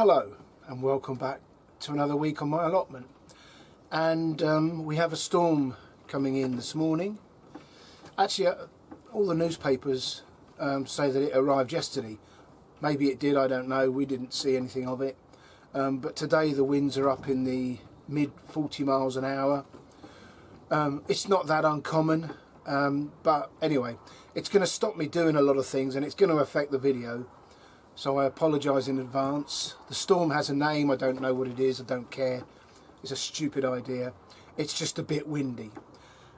Hello and welcome back to another week on my allotment. And we have a storm coming in this morning. Actually, all the newspapers say that it arrived yesterday. Maybe it did, I don't know. We didn't see anything of it. But today the winds are up in the mid 40 miles an hour. It's not that uncommon, but anyway, it's going to stop me doing a lot of things and it's going to affect the video. So I apologise in advance. The storm has a name, I don't know what it is, I don't care. It's a stupid idea. It's just a bit windy.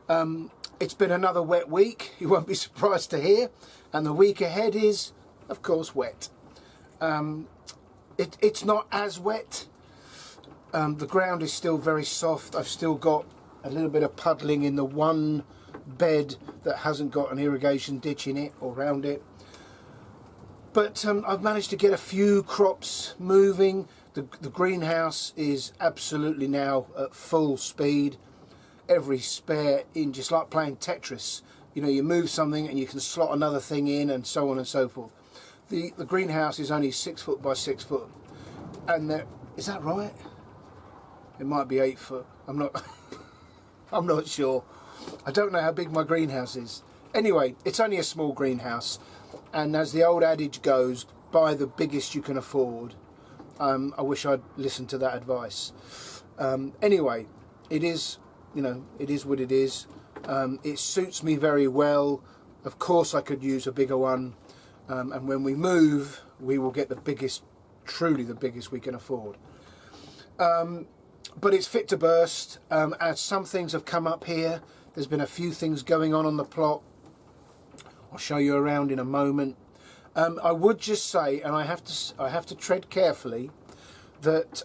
It's been another wet week, you won't be surprised to hear. And the week ahead is, of course, wet. It's not as wet. The ground is still very soft. I've still got a little bit of puddling in the one bed that hasn't got an irrigation ditch in it or around it. But I've managed to get a few crops moving. The greenhouse is absolutely now at full speed. Every spare inch, just like playing Tetris. You know, you move something and you can slot another thing in and so on and so forth. The greenhouse is only 6 foot by 6 foot. And is that right? It might be 8 foot. I'm not I'm not sure. I don't know how big my greenhouse is. Anyway, it's only a small greenhouse. And as the old adage goes, buy the biggest you can afford. I wish I'd listened to that advice. Anyway, it is, you know, it is what it is. It suits me very well. Of course I could use a bigger one. And when we move, we will get the biggest, truly the biggest we can afford. But it's fit to burst. As some things have come up here, there's been a few things going on the plot. I'll show you around in a moment. I would just say, and I have to tread carefully, that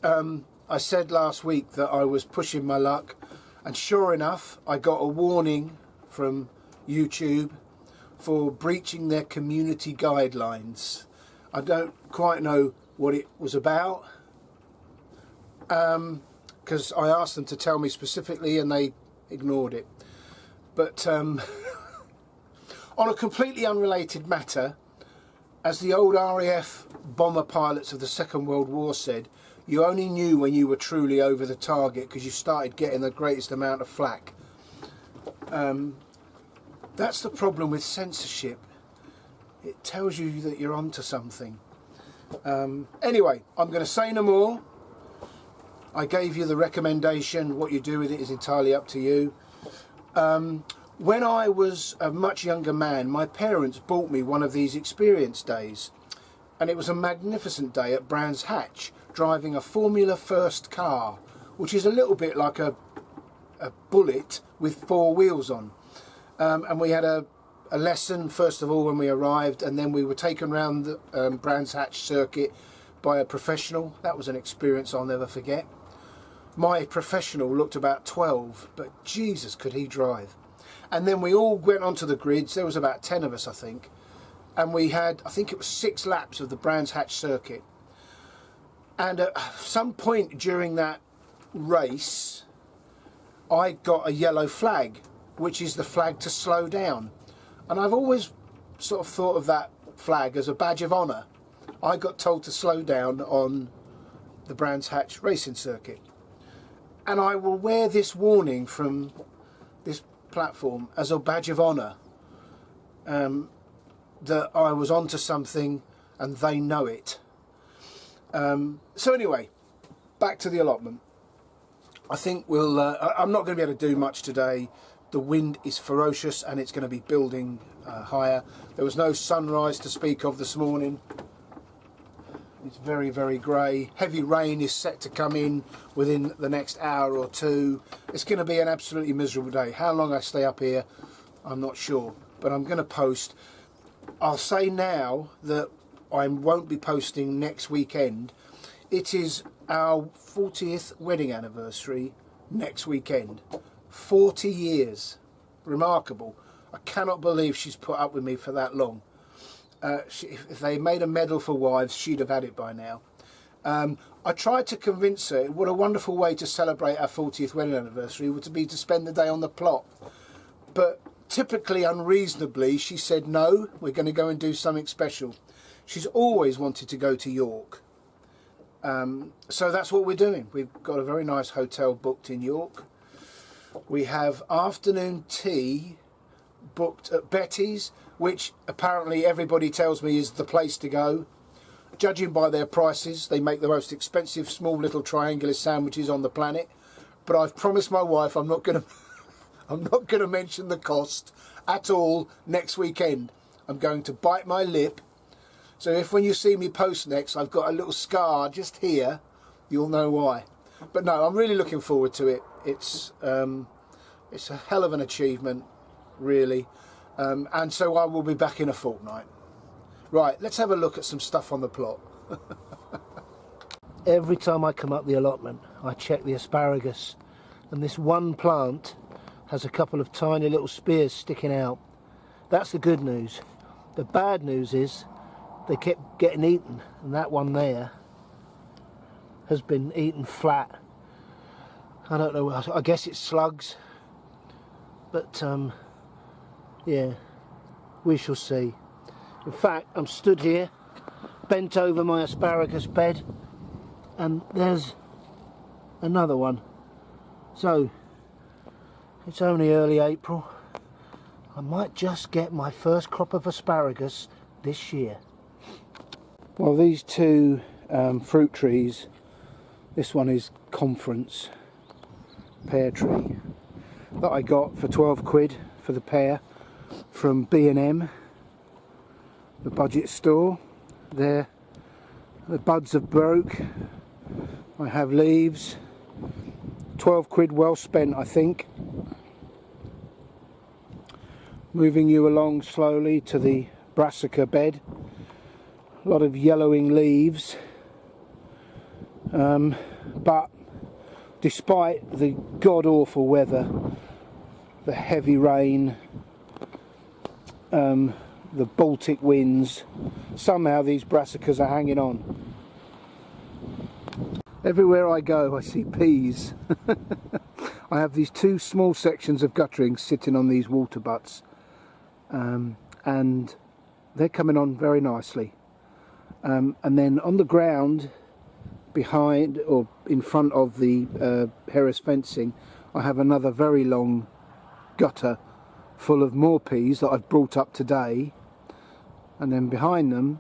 I said last week that I was pushing my luck, and sure enough, I got a warning from YouTube for breaching their community guidelines. I don't quite know what it was about, because I asked them to tell me specifically and they ignored it. But on a completely unrelated matter, as the old RAF bomber pilots of the Second World War said, you only knew when you were truly over the target because you started getting the greatest amount of flack. That's the problem with censorship. It tells you that you're onto something. Anyway, I'm going to say no more. I gave you the recommendation. What you do with it is entirely up to you. When I was a much younger man, my parents bought me one of these experience days, and it was a magnificent day at Brands Hatch, driving a Formula First car, which is a little bit like a Bullet with 4 wheels on. And we had a lesson first of all when we arrived, and then we were taken around the Brands Hatch circuit by a professional. That was an experience I'll never forget. My professional looked about 12, but Jesus, could he drive. And then we all went onto the grids. There was about 10 of us, I think. And we had, I think it was 6 laps of the Brands Hatch circuit. And at some point during that race, I got a yellow flag, which is the flag to slow down. And I've always sort of thought of that flag as a badge of honour. I got told to slow down on the Brands Hatch racing circuit. And I will wear this warning from this platform as a badge of honour, that I was onto something and they know it. So anyway, back to the allotment. I think we'll I'm not going to be able to do much today. The wind is ferocious and it's going to be building higher. There was no sunrise to speak of this morning. It's very, very grey. Heavy rain is set to come in within the next hour or two. It's going to be an absolutely miserable day. How long I stay up here, I'm not sure. But I'm going to post. I'll say now that I won't be posting next weekend. It is our 40th wedding anniversary next weekend. 40 years. Remarkable. I cannot believe she's put up with me for that long. If they made a medal for wives, she'd have had it by now. I tried to convince her what a wonderful way to celebrate our 40th wedding anniversary would be to spend the day on the plot. But typically unreasonably, she said, no, we're going to go and do something special. She's always wanted to go to York. So that's what we're doing. We've got a very nice hotel booked in York. We have afternoon tea booked at Betty's, which apparently everybody tells me is the place to go. Judging by their prices, they make the most expensive small little triangular sandwiches on the planet. But I've promised my wife I'm not going to mention the cost at all next weekend. I'm going to bite my lip. So if when you see me post next, I've got a little scar just here, you'll know why. But no, I'm really looking forward to it. It's a hell of an achievement, really. And so I will be back in a fortnight. Right, let's have a look at some stuff on the plot. Every time I come up the allotment, I check the asparagus, and this one plant has a couple of tiny little spears sticking out. That's the good news. The bad news is they kept getting eaten, and that one there has been eaten flat. I don't know, I guess it's slugs, but yeah, we shall see. In fact, I'm stood here, bent over my asparagus bed, and there's another one. So, it's only early April. I might just get my first crop of asparagus this year. Well, these two fruit trees, this one is Conference pear tree, that I got for 12 quid for the pear from B&M. The budget store. There, the buds have broke. I have leaves. 12 quid well spent, I think. Moving you along slowly to the brassica bed. A lot of yellowing leaves. But despite the god-awful weather, the heavy rain, the Baltic winds, somehow these brassicas are hanging on. Everywhere I go I see peas. I have these two small sections of guttering sitting on these water butts, and they're coming on very nicely. And then on the ground behind or in front of the Harris fencing, I have another very long gutter full of more peas that I've brought up today, and then behind them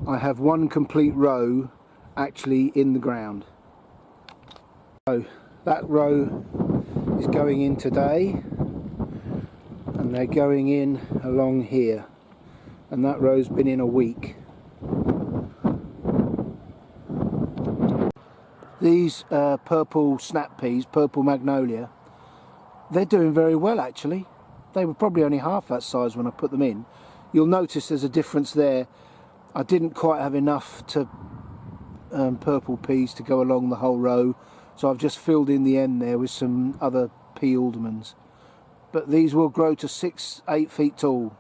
I have one complete row actually in the ground. So that row is going in today, and they're going in along here, and that row's been in a week. These purple snap peas, purple magnolia, they're doing very well actually. They were probably only half that size when I put them in. You'll notice there's a difference there. I didn't quite have enough to purple peas to go along the whole row, so I've just filled in the end there with some other pea aldermans. But these will grow to 6-8 feet tall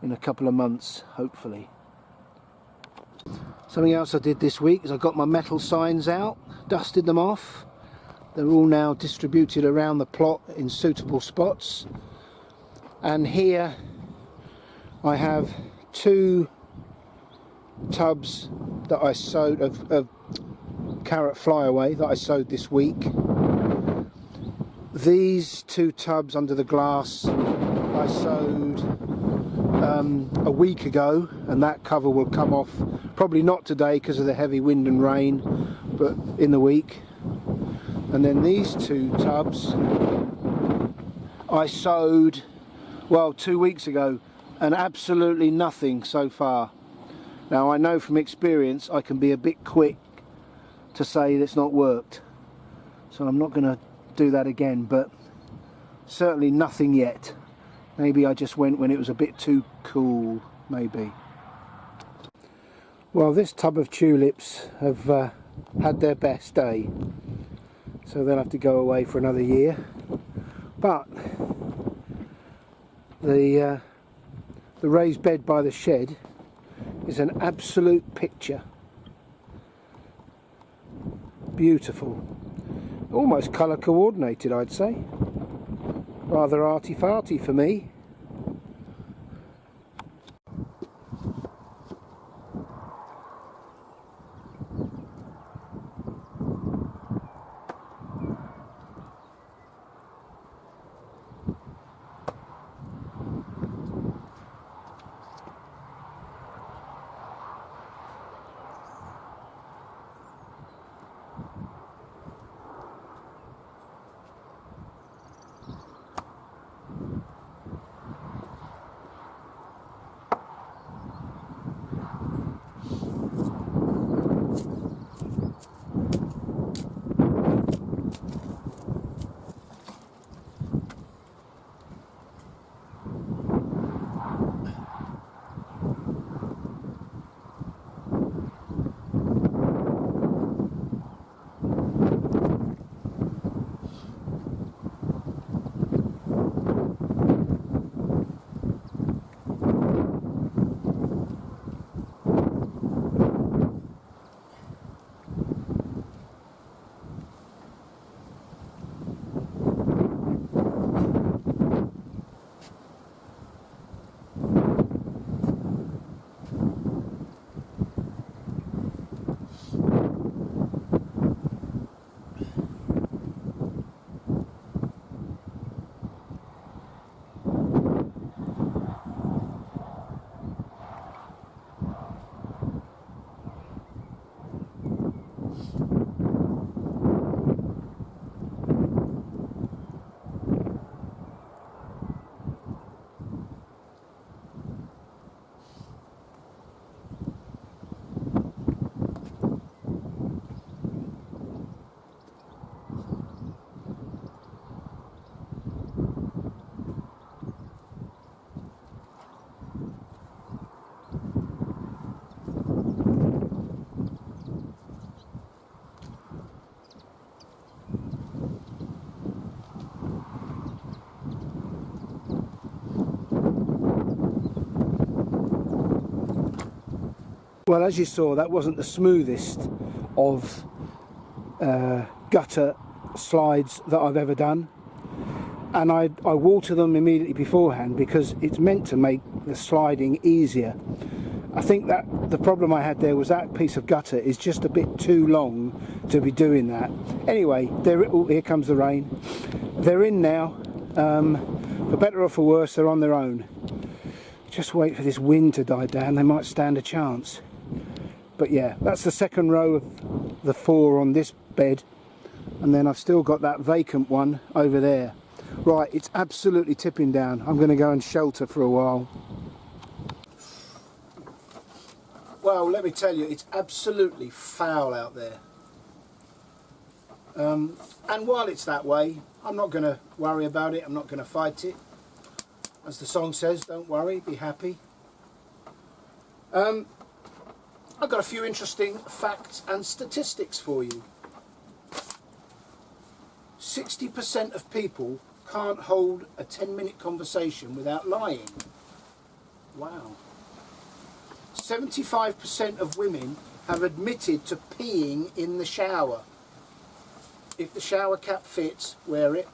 in a couple of months, hopefully. Something else I did this week is I got my metal signs out, dusted them off. They're all now distributed around the plot in suitable spots. And here I have 2 tubs that I sowed of carrot flyaway that I sowed this week. These 2 tubs under the glass I sowed a week ago, and that cover will come off probably not today because of the heavy wind and rain, but in the week. And then these 2 tubs I sowed, well, 2 weeks ago, and absolutely nothing so far. Now I know from experience I can be a bit quick to say that's not worked, so I'm not going to do that again, but certainly nothing yet. Maybe I just went when it was a bit too cool, maybe. Well, this tub of tulips have had their best day, so they'll have to go away for another year. But the raised bed by the shed is an absolute picture. Beautiful. Almost colour coordinated, I'd say. Rather arty-farty for me. Well, as you saw, that wasn't the smoothest of gutter slides that I've ever done, and I water them immediately beforehand because it's meant to make the sliding easier. I think that the problem I had there was that piece of gutter is just a bit too long to be doing that. Anyway, oh, here comes the rain. They're in now. For better or for worse, they're on their own. Just wait for this wind to die down, they might stand a chance. But yeah, that's the second row of the 4 on this bed, and then I've still got that vacant one over there. Right, it's absolutely tipping down. I'm going to go and shelter for a while. Well, let me tell you, it's absolutely foul out there. And while it's that way, I'm not going to worry about it. I'm not going to fight it. As the song says, don't worry, be happy. I've got a few interesting facts and statistics for you. 60% of people can't hold a 10-minute conversation without lying. Wow. 75% of women have admitted to peeing in the shower. If the shower cap fits, wear it.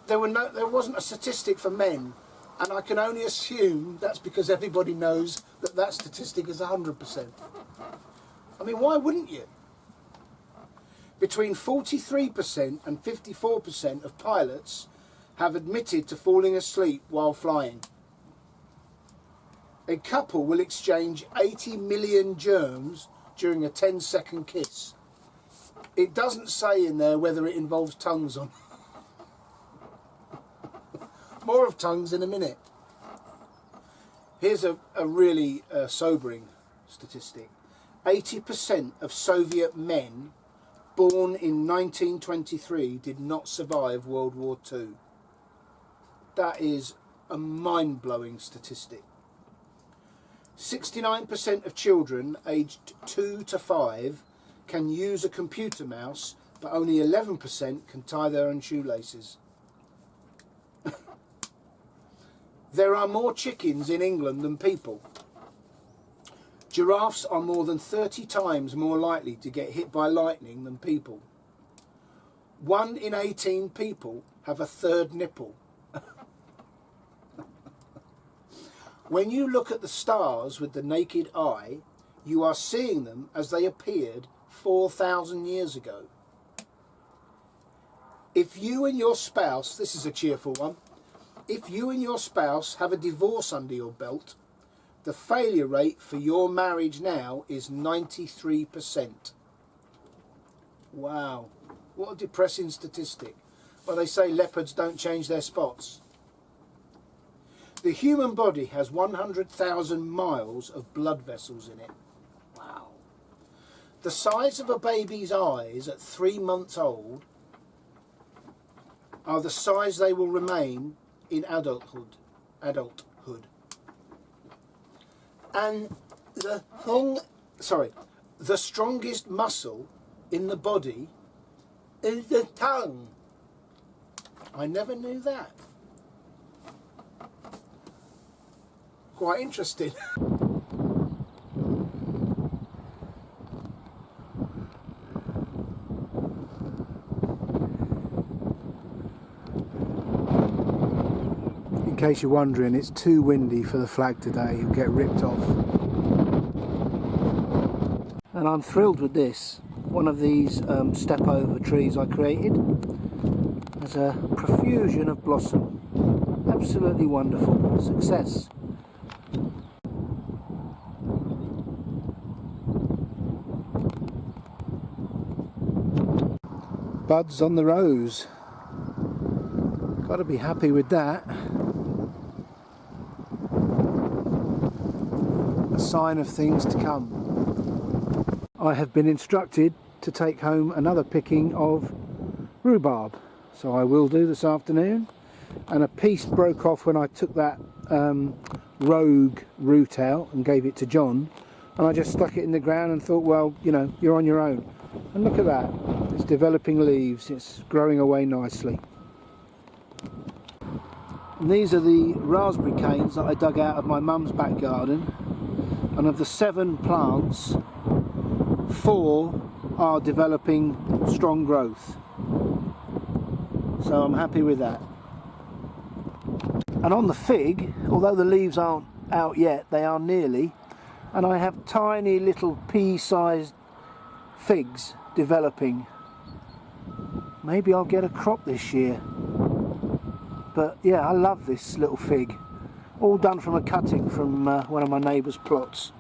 There wasn't a statistic for men, and I can only assume that's because everybody knows that that statistic is 100%. I mean, why wouldn't you? Between 43% and 54% of pilots have admitted to falling asleep while flying. A couple will exchange 80 million germs during a 10-second kiss. It doesn't say in there whether it involves tongues or not. More of tongues in a minute. Here's a really sobering statistic. 80% of Soviet men born in 1923 did not survive World War II. That is a mind-blowing statistic. 69% of children aged 2 to 5 can use a computer mouse, but only 11% can tie their own shoelaces. There are more chickens in England than people. Giraffes are more than 30 times more likely to get hit by lightning than people. 1 in 18 people have a third nipple. When you look at the stars with the naked eye, you are seeing them as they appeared 4,000 years ago. If you and your spouse, this is a cheerful one, if you and your spouse have a divorce under your belt, the failure rate for your marriage now is 93%. Wow, what a depressing statistic. Well, they say leopards don't change their spots. The human body has 100,000 miles of blood vessels in it. Wow. The size of a baby's eyes at 3 months old are the size they will remain in adulthood. And the strongest muscle in the body is the tongue. I never knew that. Quite interesting. In case you're wondering, it's too windy for the flag today. You'll get ripped off. And I'm thrilled with this. One of these step over trees I created. There's a profusion of blossom. Absolutely wonderful. Success. Buds on the rose. Got to be happy with that. A sign of things to come. I have been instructed to take home another picking of rhubarb, so I will do this afternoon. And a piece broke off when I took that rogue root out and gave it to John, and I just stuck it in the ground and thought, well, you know, you're on your own. And look at that, it's developing leaves, it's growing away nicely. And these are the raspberry canes that I dug out of my mum's back garden. and of the 7 plants, 4 are developing strong growth, so I'm happy with that. And on the fig, although the leaves aren't out yet, they are nearly, and I have tiny little pea-sized figs developing. Maybe I'll get a crop this year. But yeah, I love this little fig. All done from a cutting from one of my neighbour's plots.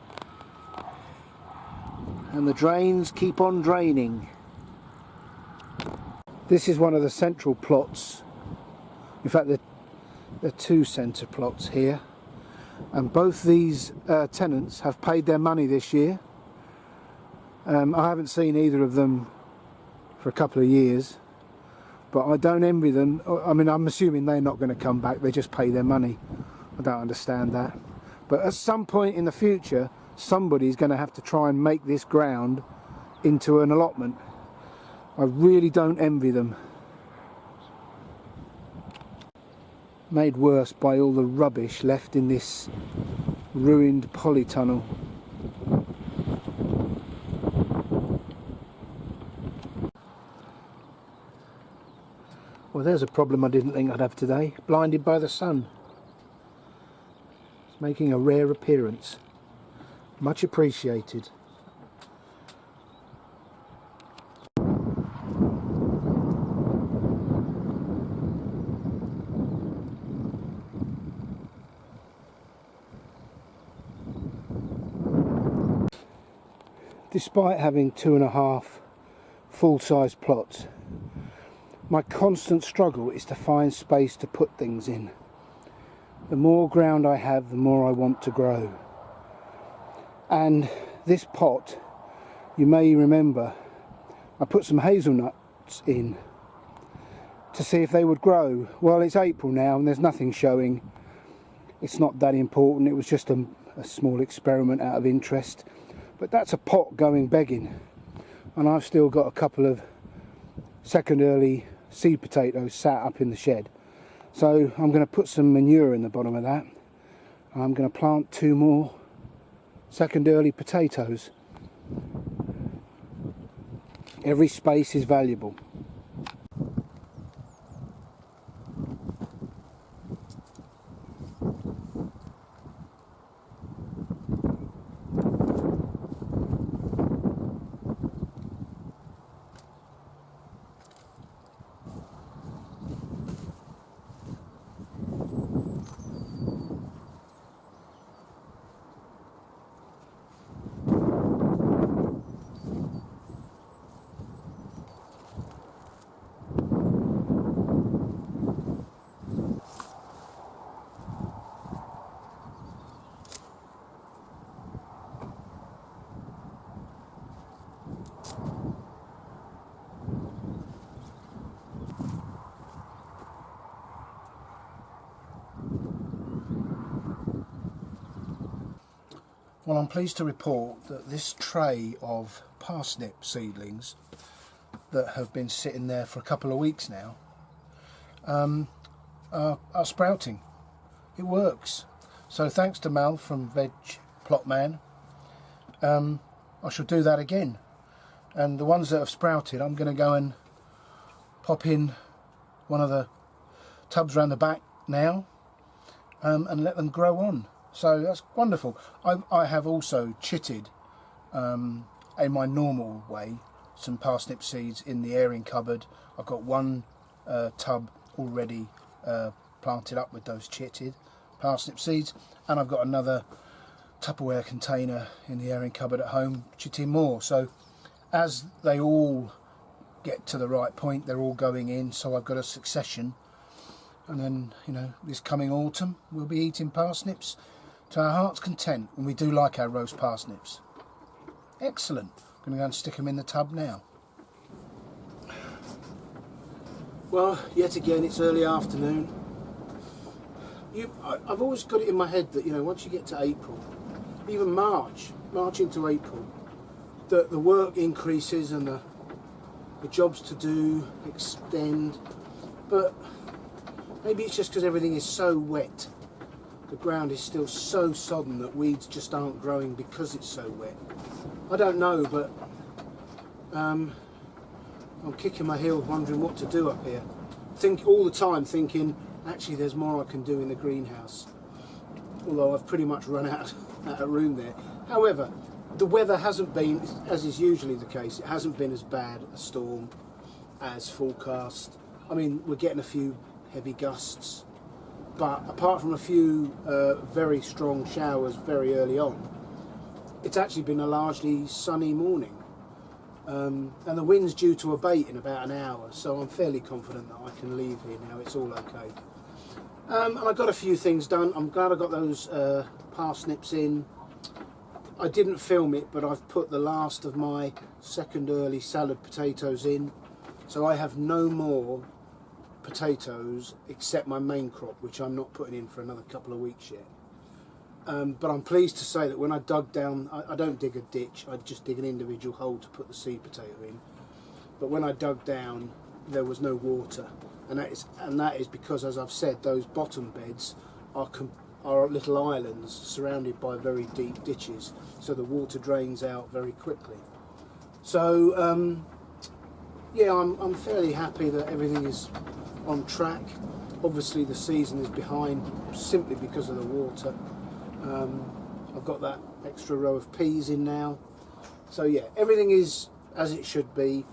And the drains keep on draining. This is one of the central plots. In fact, there are 2 centre plots here. And both these tenants have paid their money this year. I haven't seen either of them for a couple of years, but I don't envy them. I mean, I'm assuming they're not going to come back, they just pay their money. I don't understand that. But at some point in the future, somebody's going to have to try and make this ground into an allotment. I really don't envy them. Made worse by all the rubbish left in this ruined polytunnel. Well, there's a problem I didn't think I'd have today. Blinded by the sun. It's making a rare appearance. Much appreciated. Despite having 2.5 full-size plots, my constant struggle is to find space to put things in. The more ground I have, the more I want to grow. And this pot, you may remember, I put some hazelnuts in to see if they would grow. Well, it's April now and there's nothing showing. It's not that important, it was just a small experiment out of interest. But that's a pot going begging, and I've still got a couple of second early seed potatoes sat up in the shed. So I'm going to put some manure in the bottom of that. I'm going to plant 2 more second early potatoes. Every space is valuable. Well, I'm pleased to report that this tray of parsnip seedlings that have been sitting there for a couple of weeks now are sprouting. It works. So thanks to Mal from Veg Plotman, I shall do that again. And the ones that have sprouted, I'm going to go and pop in one of the tubs around the back now and let them grow on. So that's wonderful. I have also chitted in my normal way some parsnip seeds in the airing cupboard. I've got 1 tub already planted up with those chitted parsnip seeds, and I've got another Tupperware container in the airing cupboard at home chitting more. So as they all get to the right point, they're all going in, so I've got a succession. And then, you know, this coming autumn we'll be eating parsnips to our heart's content, and we do like our roast parsnips. Excellent. I'm going to go and stick them in the tub now. Well, yet again it's early afternoon. I've always got it in my head that, you know, once you get to April, even March into April, that the work increases and the jobs to do extend. But maybe it's just because everything is so wet the ground is still so sodden that weeds just aren't growing because it's so wet. I don't know, but I'm kicking my heels wondering what to do up here. Think all the time thinking, actually there's more I can do in the greenhouse. Although I've pretty much run out of room there. However, the weather hasn't been, as is usually the case, it hasn't been as bad a storm as forecast. I mean, we're getting a few heavy gusts, but apart from a few very strong showers very early on, it's actually been a largely sunny morning. And the wind's due to abate in about an hour, so I'm fairly confident that I can leave here now. It's all okay. And I got a few things done. I'm glad I got those parsnips in. I didn't film it, but I've put the last of my second early salad potatoes in, so I have no more potatoes except my main crop, which I'm not putting in for another couple of weeks yet. But I'm pleased to say that when I dug down, I don't dig a ditch, I just dig an individual hole to put the seed potato in. But when I dug down, there was no water, and that is because, as I've said, those bottom beds are little islands surrounded by very deep ditches, so the water drains out very quickly. So yeah, I'm fairly happy that everything is on track. Obviously the season is behind simply because of the water. I've got that extra row of peas in now, so yeah, everything is as it should be,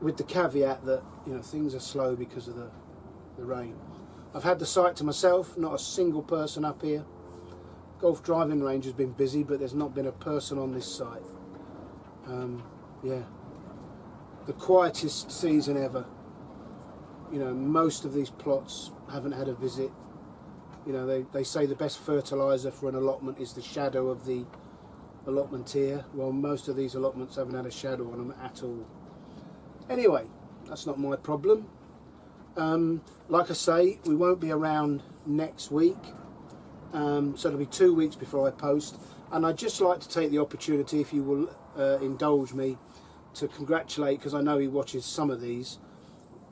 with the caveat that, you know, things are slow because of the rain. I've had the site to myself, not a single person up here. Golf driving range has been busy, but there's not been a person on this site. Yeah, the quietest season ever. You know, most of these plots haven't had a visit. You know, they say the best fertiliser for an allotment is the shadow of the allotmenteer. Well, most of these allotments haven't had a shadow on them at all. Anyway, that's not my problem. Like I say, we won't be around next week, so it'll be 2 weeks before I post, and I'd just like to take the opportunity, if you will indulge me, to congratulate, because I know he watches some of these,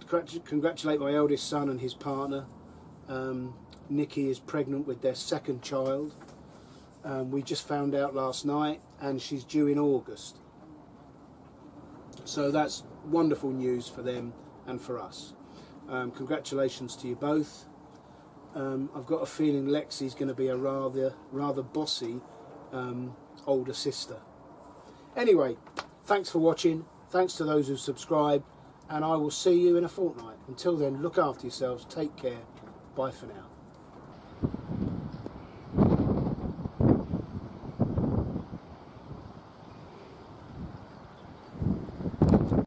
to congratulate my eldest son and his partner. Nikki is pregnant with their second child. We just found out last night, and she's due in August. So that's wonderful news for them and for us. Congratulations to you both. I've got a feeling Lexi's going to be a rather bossy older sister. Anyway, thanks for watching. Thanks to those who subscribe, and I will see you in a fortnight. Until then, look after yourselves. Take care. Bye for now.